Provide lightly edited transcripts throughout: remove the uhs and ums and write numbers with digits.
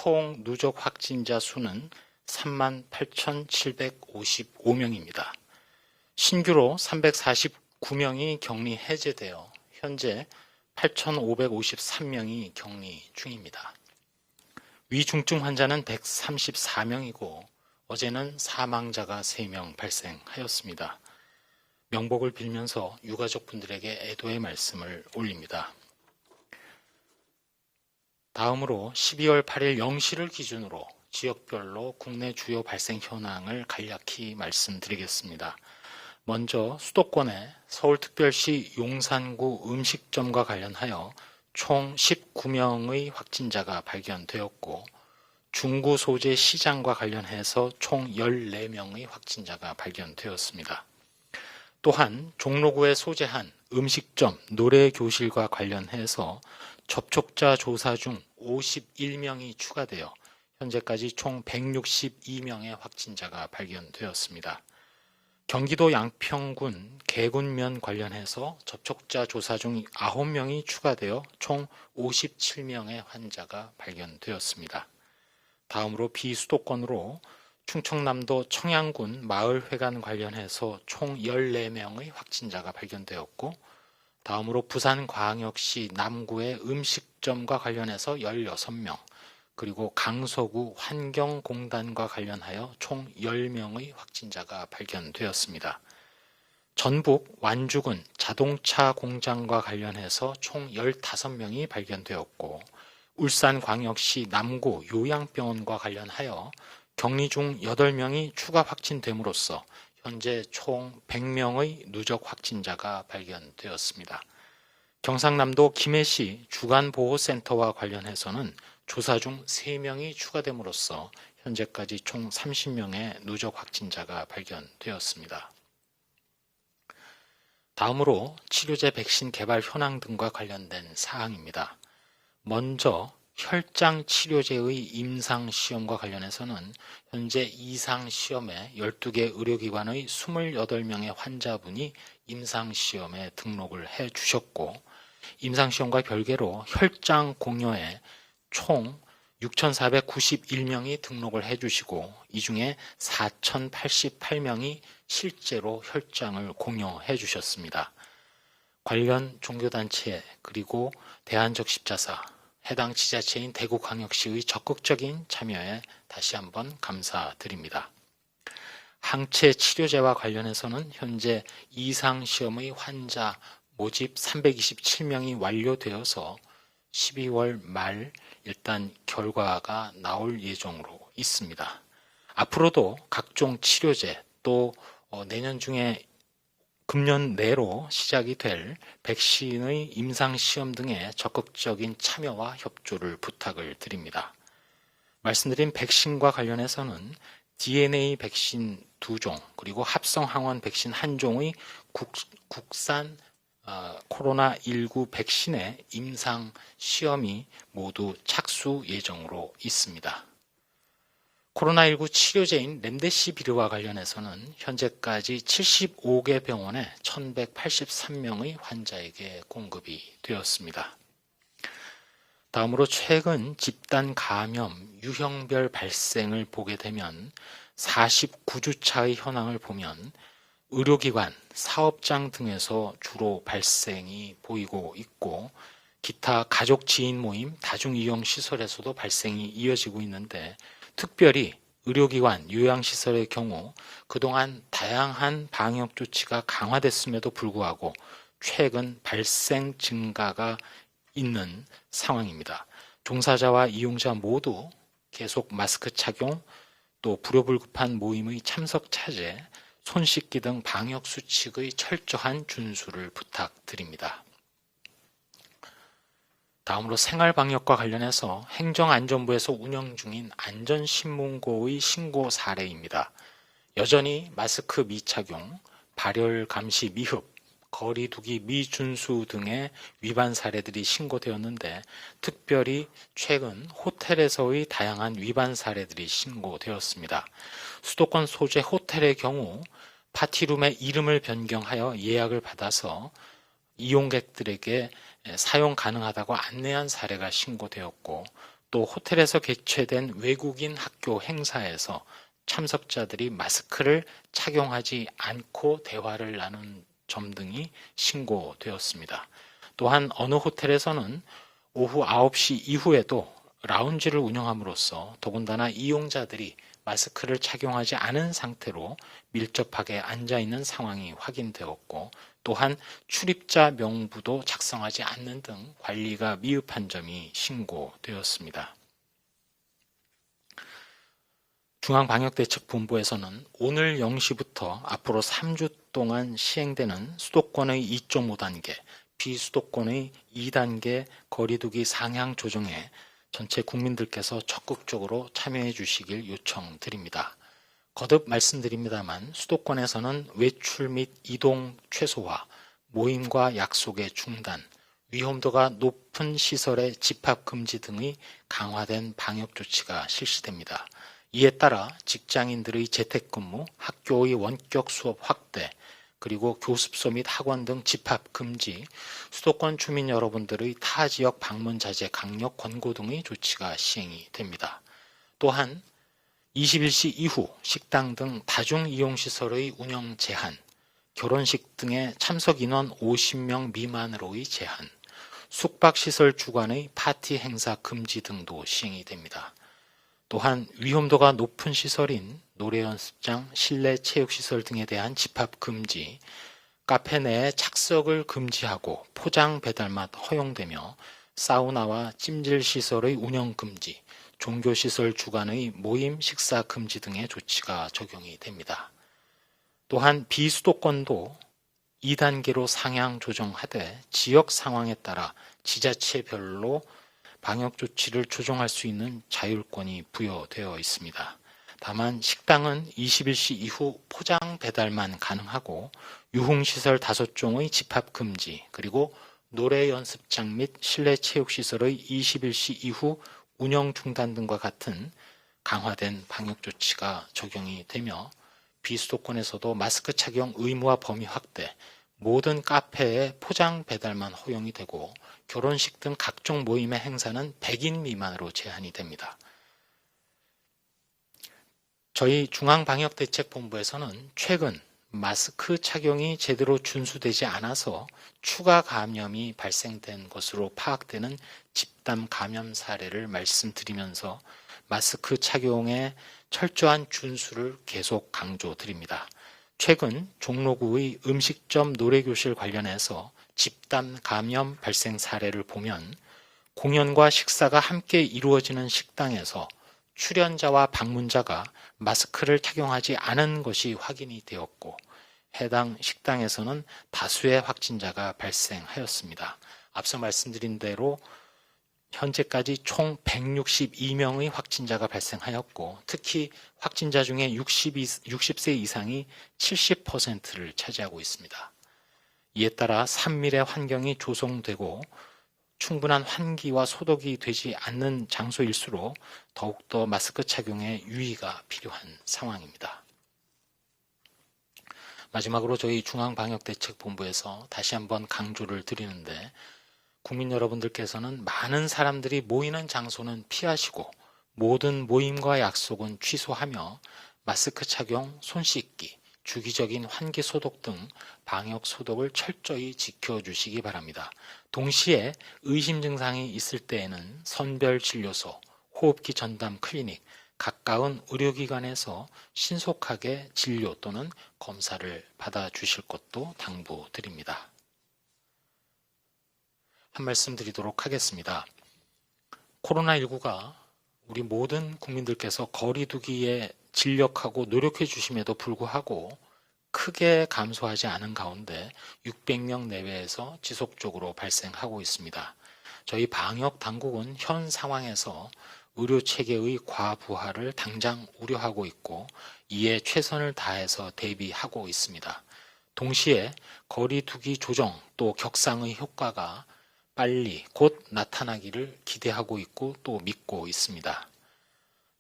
총 누적 확진자 수는 38,755명입니다. 신규로 349명이 격리 해제되어 현재 8,553명이 격리 중입니다. 위중증 환자는 134명이고 어제는 사망자가 3명 발생하였습니다. 명복을 빌면서 유가족분들에게 애도의 말씀을 올립니다. 다음으로 12월 8일 0시를 기준으로 지역별로 국내 주요 발생 현황을 간략히 말씀드리겠습니다. 먼저 수도권의 서울특별시 용산구 음식점과 관련하여 총 19명의 확진자가 발견되었고 중구 소재 시장과 관련해서 총 14명의 확진자가 발견되었습니다. 또한 종로구에 소재한 음식점, 노래교실과 관련해서 접촉자 조사 중 51명이 추가되어 현재까지 총 162명의 확진자가 발견되었습니다. 경기도 양평군 개군면 관련해서 접촉자 조사 중 9명이 추가되어 총 57명의 환자가 발견되었습니다. 다음으로 비수도권으로 충청남도 청양군 마을회관 관련해서 총 14명의 확진자가 발견되었고 다음으로 부산광역시 남구의 음식점과 관련해서 16명 그리고 강서구 환경공단과 관련하여 총 10명의 확진자가 발견되었습니다. 전북 완주군 자동차 공장과 관련해서 총 15명이 발견되었고 울산광역시 남구 요양병원과 관련하여 격리 중 8명이 추가 확진됨으로써 현재 총 100명의 누적 확진자가 발견되었습니다. 경상남도 김해시 주간보호센터와 관련해서는 조사 중 3명이 추가됨으로써 현재까지 총 30명의 누적 확진자가 발견되었습니다. 다음으로 치료제 백신 개발 현황 등과 관련된 사항입니다. 먼저 혈장 치료제의 임상시험과 관련해서는 현재 이상시험에 12개 의료기관의 28명의 환자분이 임상시험에 등록을 해 주셨고 임상시험과 별개로 혈장 공여에 총 6,491명이 등록을 해주시고 이 중에 4,088명이 실제로 혈장을 공여해 주셨습니다. 관련 종교단체 그리고 대한적십자사, 해당 지자체인 대구광역시의 적극적인 참여에 다시 한번 감사드립니다. 항체 치료제와 관련해서는 현재 이상시험의 환자 모집 327명이 완료되어서 12월 말 일단 결과가 나올 예정으로 있습니다. 앞으로도 각종 치료제 또 내년 중에 금년 내로 시작이 될 백신의 임상시험 등의 적극적인 참여와 협조를 부탁을 드립니다. 말씀드린 백신과 관련해서는 DNA 백신 2종 그리고 합성항원 백신 1종의 국산 코로나19 백신의 임상시험이 모두 착수 예정으로 있습니다. 코로나19 치료제인 렘데시비르와 관련해서는 현재까지 75개 병원에 1,183명의 환자에게 공급이 되었습니다. 다음으로 최근 집단 감염 유형별 발생을 보게 되면 49주차의 현황을 보면 의료기관, 사업장 등에서 주로 발생이 보이고 있고 기타 가족 지인 모임, 다중이용시설에서도 발생이 이어지고 있는데 특별히 의료기관, 요양시설의 경우 그동안 다양한 방역 조치가 강화됐음에도 불구하고 최근 발생 증가가 있는 상황입니다. 종사자와 이용자 모두 계속 마스크 착용, 또 불효불급한 모임의 참석 차제, 손 씻기 등 방역 수칙의 철저한 준수를 부탁드립니다. 다음으로 생활방역과 관련해서 행정안전부에서 운영 중인 안전신문고의 신고 사례입니다. 여전히 마스크 미착용, 발열 감시 미흡, 거리두기 미준수 등의 위반 사례들이 신고되었는데 특별히 최근 호텔에서의 다양한 위반 사례들이 신고되었습니다. 수도권 소재 호텔의 경우 파티룸의 이름을 변경하여 예약을 받아서 이용객들에게 사용 가능하다고 안내한 사례가 신고되었고 또 호텔에서 개최된 외국인 학교 행사에서 참석자들이 마스크를 착용하지 않고 대화를 나눈 점 등이 신고되었습니다. 또한 어느 호텔에서는 오후 9시 이후에도 라운지를 운영함으로써 더군다나 이용자들이 마스크를 착용하지 않은 상태로 밀접하게 앉아 있는 상황이 확인되었고, 또한 출입자 명부도 작성하지 않는 등 관리가 미흡한 점이 신고되었습니다. 중앙방역대책본부에서는 오늘 0시부터 앞으로 3주 동안 시행되는 수도권의 2.5단계, 비수도권의 2단계 거리두기 상향 조정에 전체 국민들께서 적극적으로 참여해 주시길 요청드립니다. 거듭 말씀드립니다만 수도권에서는 외출 및 이동 최소화, 모임과 약속의 중단, 위험도가 높은 시설의 집합 금지 등의 강화된 방역 조치가 실시됩니다. 이에 따라 직장인들의 재택근무, 학교의 원격 수업 확대, 그리고 교습소 및 학원 등 집합 금지, 수도권 주민 여러분들의 타 지역 방문 자제 강력 권고 등의 조치가 시행이 됩니다. 또한 21시 이후 식당 등 다중이용시설의 운영 제한, 결혼식 등의 참석 인원 50명 미만으로의 제한, 숙박시설 주관의 파티 행사 금지 등도 시행이 됩니다. 또한 위험도가 높은 시설인 노래 연습장, 실내 체육시설 등에 대한 집합 금지, 카페 내에 착석을 금지하고 포장 배달만 허용되며 사우나와 찜질시설의 운영 금지, 종교시설 주관의 모임 식사 금지 등의 조치가 적용이 됩니다. 또한 비수도권도 2단계로 상향 조정하되 지역 상황에 따라 지자체별로 방역 조치를 조정할 수 있는 자율권이 부여되어 있습니다. 다만 식당은 21시 이후 포장 배달만 가능하고 유흥시설 5종의 집합 금지, 그리고 노래 연습장 및 실내 체육시설의 21시 이후 운영 중단 등과 같은 강화된 방역 조치가 적용이 되며 비수도권에서도 마스크 착용 의무화 범위 확대, 모든 카페에 포장 배달만 허용이 되고 결혼식 등 각종 모임의 행사는 100인 미만으로 제한이 됩니다. 저희 중앙방역대책본부에서는 최근 마스크 착용이 제대로 준수되지 않아서 추가 감염이 발생된 것으로 파악되는 집단 감염 사례를 말씀드리면서 마스크 착용의 철저한 준수를 계속 강조드립니다. 최근 종로구의 음식점 노래교실 관련해서 집단 감염 발생 사례를 보면 공연과 식사가 함께 이루어지는 식당에서 출연자와 방문자가 마스크를 착용하지 않은 것이 확인이 되었고 해당 식당에서는 다수의 확진자가 발생하였습니다. 앞서 말씀드린 대로 현재까지 총 162명의 확진자가 발생하였고 특히 확진자 중에 60세 이상이 70%를 차지하고 있습니다. 이에 따라 산밀의 환경이 조성되고 충분한 환기와 소독이 되지 않는 장소일수록 더욱더 마스크 착용에 유의가 필요한 상황입니다. 마지막으로 저희 중앙방역대책본부에서 다시 한번 강조를 드리는데 국민 여러분들께서는 많은 사람들이 모이는 장소는 피하시고 모든 모임과 약속은 취소하며 마스크 착용, 손 씻기, 주기적인 환기 소독 등 방역 소독을 철저히 지켜주시기 바랍니다. 동시에 의심 증상이 있을 때에는 선별진료소, 호흡기 전담 클리닉, 가까운 의료기관에서 신속하게 진료 또는 검사를 받아주실 것도 당부드립니다. 한 말씀 드리도록 하겠습니다. 코로나19가 우리 모든 국민들께서 거리 두기에 진력하고 노력해 주심에도 불구하고 크게 감소하지 않은 가운데 600명 내외에서 지속적으로 발생하고 있습니다. 저희 방역 당국은 현 상황에서 의료 체계의 과부하를 당장 우려하고 있고 이에 최선을 다해서 대비하고 있습니다. 동시에 거리 두기 조정 또 격상의 효과가 빨리 곧 나타나기를 기대하고 있고 또 믿고 있습니다.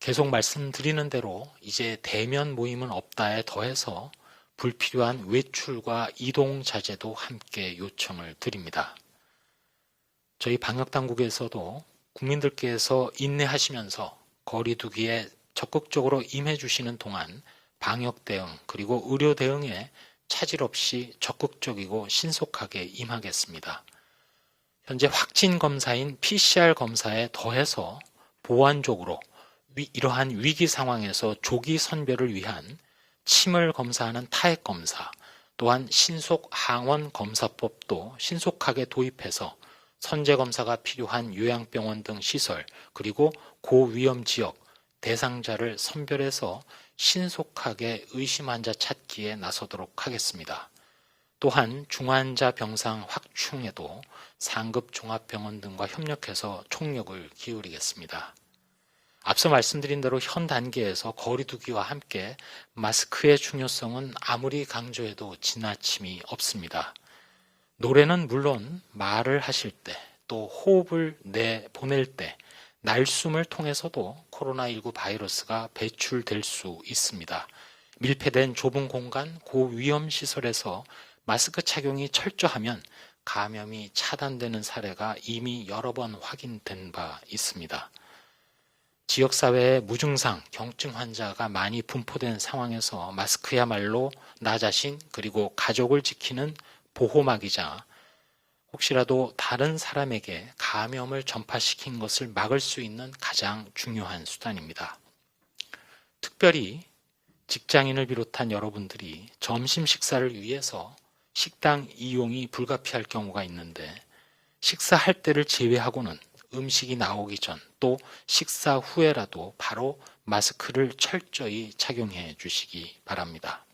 계속 말씀드리는 대로 이제 대면 모임은 없다에 더해서 불필요한 외출과 이동 자제도 함께 요청을 드립니다. 저희 방역당국에서도 국민들께서 인내하시면서 거리 두기에 적극적으로 임해 주시는 동안 방역 대응 그리고 의료 대응에 차질 없이 적극적이고 신속하게 임하겠습니다. 현재 확진 검사인 PCR 검사에 더해서 보완적으로 이러한 위기 상황에서 조기 선별을 위한 침을 검사하는 타액 검사, 또한 신속 항원 검사법도 신속하게 도입해서 선제 검사가 필요한 요양병원 등 시설, 그리고 고위험 지역 대상자를 선별해서 신속하게 의심 환자 찾기에 나서도록 하겠습니다. 또한 중환자 병상 확충에도 상급 종합병원 등과 협력해서 총력을 기울이겠습니다. 앞서 말씀드린 대로 현 단계에서 거리 두기와 함께 마스크의 중요성은 아무리 강조해도 지나침이 없습니다. 노래는 물론 말을 하실 때, 또 호흡을 내보낼 때, 날숨을 통해서도 코로나19 바이러스가 배출될 수 있습니다. 밀폐된 좁은 공간, 고위험 시설에서 마스크 착용이 철저하면 감염이 차단되는 사례가 이미 여러 번 확인된 바 있습니다. 지역사회에 무증상, 경증 환자가 많이 분포된 상황에서 마스크야말로 나 자신 그리고 가족을 지키는 보호막이자 혹시라도 다른 사람에게 감염을 전파시킨 것을 막을 수 있는 가장 중요한 수단입니다. 특별히 직장인을 비롯한 여러분들이 점심 식사를 위해서 식당 이용이 불가피할 경우가 있는데 식사할 때를 제외하고는 음식이 나오기 전 또 식사 후에라도 바로 마스크를 철저히 착용해 주시기 바랍니다.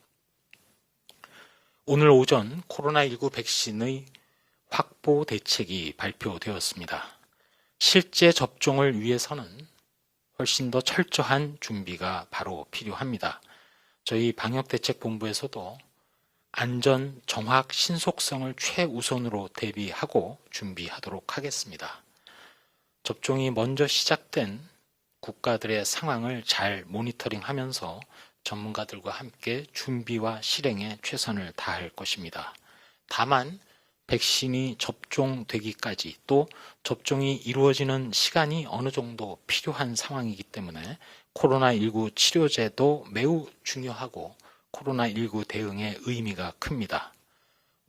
오늘 오전 코로나19 백신의 확보 대책이 발표되었습니다. 실제 접종을 위해서는 훨씬 더 철저한 준비가 바로 필요합니다. 저희 방역대책본부에서도 안전, 정확, 신속성을 최우선으로 대비하고 준비하도록 하겠습니다. 접종이 먼저 시작된 국가들의 상황을 잘 모니터링하면서 전문가들과 함께 준비와 실행에 최선을 다할 것입니다. 다만 백신이 접종되기까지 또 접종이 이루어지는 시간이 어느 정도 필요한 상황이기 때문에 코로나19 치료제도 매우 중요하고 코로나19 대응의 의미가 큽니다.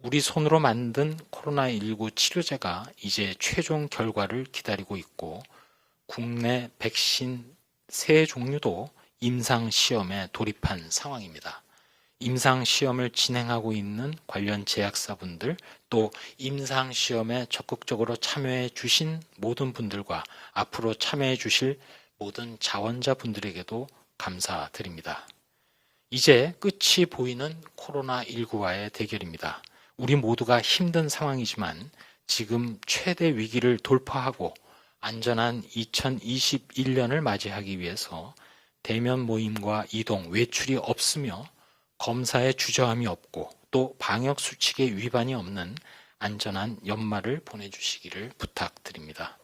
우리 손으로 만든 코로나19 치료제가 이제 최종 결과를 기다리고 있고 국내 백신 3종류도 임상시험에 돌입한 상황입니다. 임상시험을 진행하고 있는 관련 제약사분들 또 임상시험에 적극적으로 참여해 주신 모든 분들과 앞으로 참여해 주실 모든 자원자분들에게도 감사드립니다. 이제 끝이 보이는 코로나19와의 대결입니다. 우리 모두가 힘든 상황이지만 지금 최대 위기를 돌파하고 안전한 2021년을 맞이하기 위해서 대면 모임과 이동, 외출이 없으며 검사에 주저함이 없고 또 방역 수칙의 위반이 없는 안전한 연말을 보내주시기를 부탁드립니다.